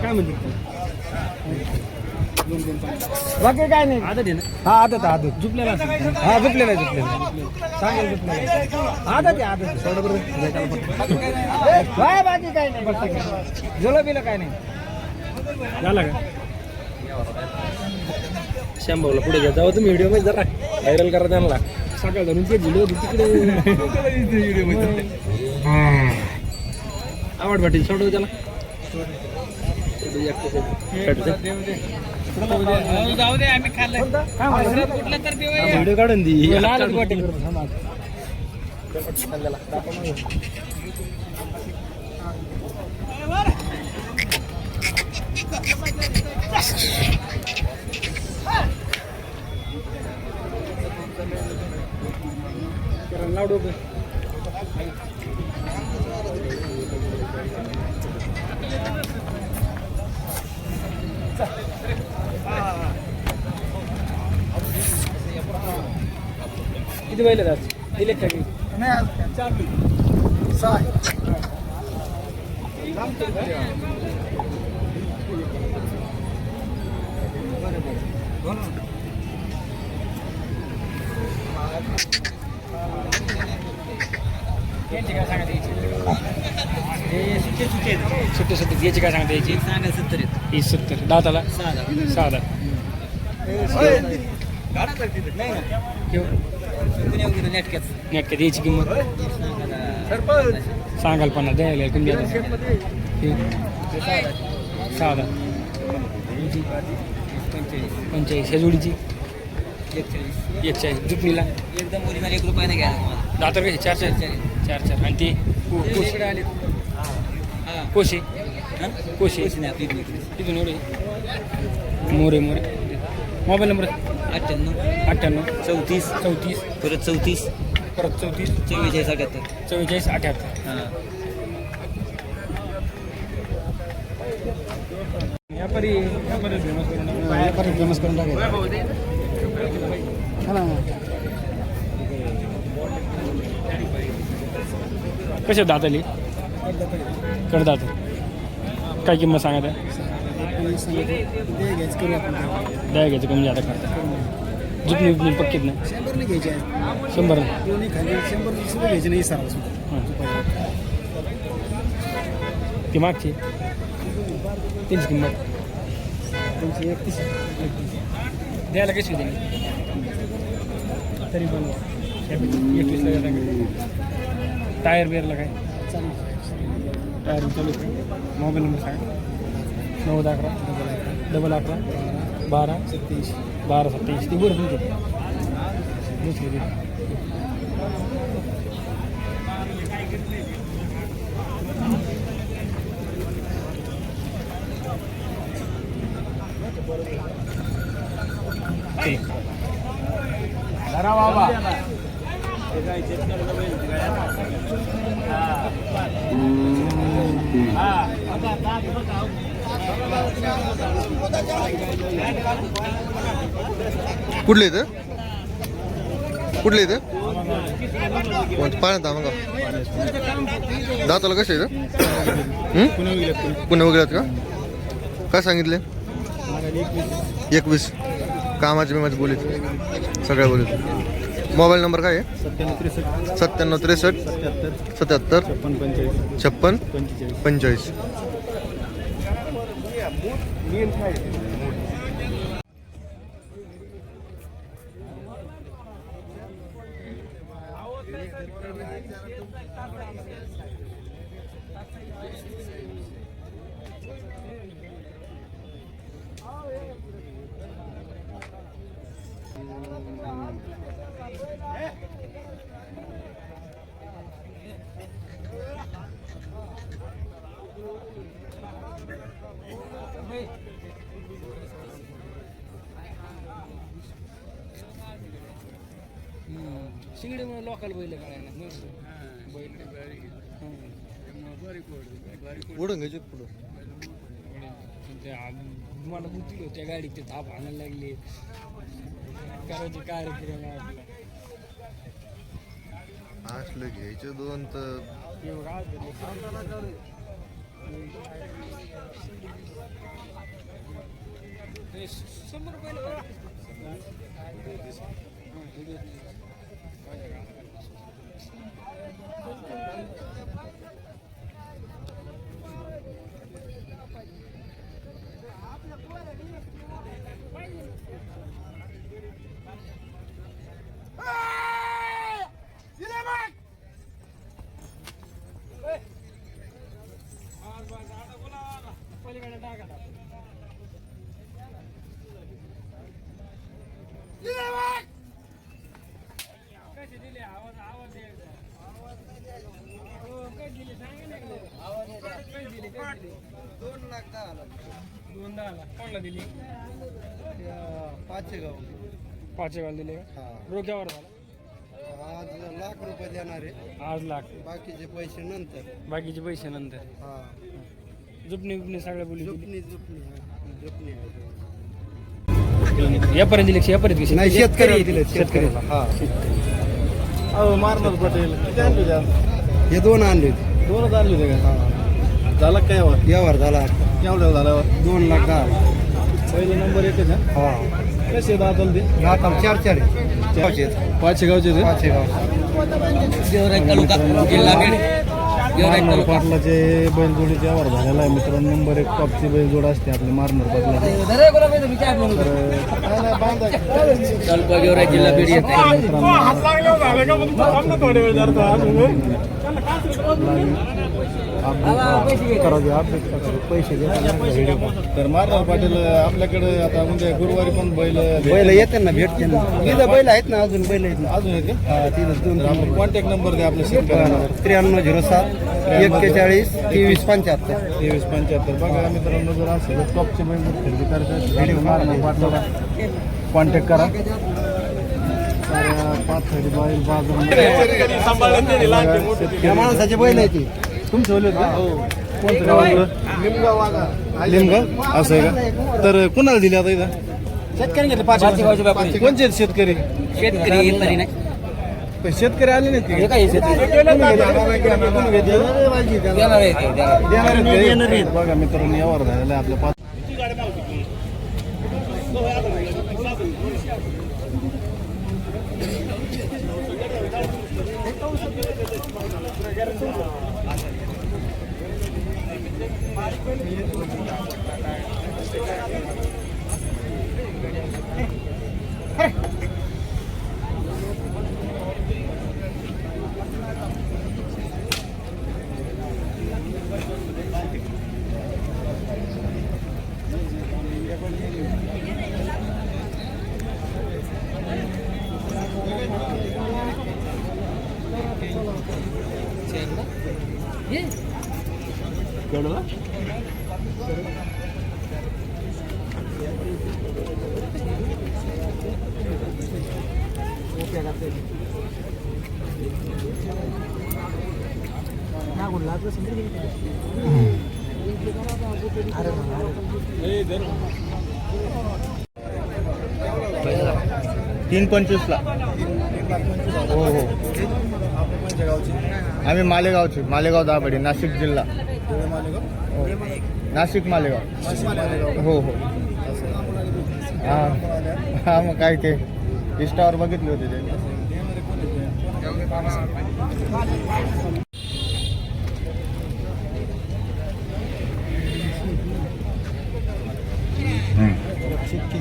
काय म्हणते बाकी काय नाही आदत आहे ना हा आदत आदत झुपलेला हा झुपलेला सांगेल झुपलेला आदत आहे आदत थोडं बरोबर बाकी काय नाही झोलाबीला काय नाही झाला का शंभावला पुढे घ्या जाऊ तुम्ही व्हिडिओ मध्ये जरा व्हायरल करा त्यांना सकाळ धरून ते व्हिडिओ तिकडे व्हिडिओ मध्ये आवड वाटेल सोडव त्याला जाऊ दे आम्ही खाल्लं कुठलं तर व्हिडिओ काढून दे लावडो किती वेळ लागतात दिले का सुट्टे सुट्टे याची काय सांगता याची 70 ही 70 दाताला 6 नेटक्यात याची किंमत सांगाल पण द्यायला तुम्ही 6 45 ह्या जोडीची 41 जुपणीला एकदम मुलीला 1 रुपयाने घ्या दातर कसे 4 आणि ते कोशी कोशी तिथून एवढे मोरे मोबाईल नंबर 98 34 परत 34 44 44 78 व्यापारी फेमस करून टाकायचं कसे दात आली कडदात काय किंमत सांगा द्या घ्यायचं कमी जादा करता जुपणी पक्कीत ना 100 घ्यायचे 100 घ्यायचे नाही सर ती मागची त्यांची किंमत 31 द्यायला कशी देणे तरी पण 21 टायर बिअरला काय टायर चालू मोबाईल नंबर सांगा 911 12 27 ती बरं तुमची दुसरी धरा बाबा कुठले इथं पाण्यात मग दाताला कसे इथं पुणे वगैरे का काय सांगितले 21 कामाचे बिमाचे बोलीत सगळ्या बोलीत मोबाईल नंबर काय आहे 97 63 77 56 45 शिंगडे म्हणून लोकल बैल काढायला पुढं घ्यायचे पुढं मला बुद्धी त्या गाडीत ते ताप आणायला लागले करायचे कार्यक्रम असलं घ्यायचे 2 तर पाचेगाव दिले का रोक्यावर झाला आज लाख रुपये देणार आहे, आज लाख बाकीचे पैसे नंतर. बाकीचे पैसे नंतर हा जुपणी गुपणी सगळ्या बोली झुपणी झुपणी झुपणी यापर्यंत दिले यापर्यंत नाही शेतकरी दिले शेतकऱ्याला हा मारणार पटेल किती आणले होते आज? हे दोन आणले होते. दोनच आणले होते का झाला काय यावर व्यवहार झाला केवढ्या झाला 2,10,000. पहिला नंबर एकच आहे हा कसे दादल ते आता 4-4 आहे. पाचशे गावचे ते पाचेगाव मारणार पाटलाचे बैलजोडीचे व्यवहार झालेला आहे मित्रांनो. नंबर 1 टॉपची बैलजोड असते आपली मारणार पाटलाची. तर मारणार पाटील आपल्याकडे आता म्हणजे गुरुवारी पण बैल येते ना भेटते ना. तिथं बैल आहेत ना, अजून बैल आहेत ना. अजून आहेत का? तिथं दोन आपला कॉन्टॅक्ट नंबर द्या आपल्या शेतकऱ्यांना. 9307 41 23 75. 2375. बघा मित्रांनो, जर असेल तर टॉपचे बैल खरेदी करायचं व्हिडिओ मारणार पाटलाला कॉन्टॅक्ट करा. पाच बैल या माणसाचे बैल आहे ती. तुमचे ओले का? कोणतं गाव आपलं? लिमगाव असं आहे का? तर कुणाला दिले आता इथं? शेतकरी घेतले पाचेगावचे कोणचे आहेत शेतकरी? शेतकरी नाही पण शेतकरी आले नाहीत का? हे काय देणार आहेत. बघा मित्रांनो, यावर झालेला आहे आपल्या पाच. 325 ला. हो हो, आम्ही मालेगाव दाभाडे, नाशिक जिल्हा. हो. नाशिक मालेगाव. हो हो. हा मग काय ते इंस्टावर बघितले होते ते. चिक्की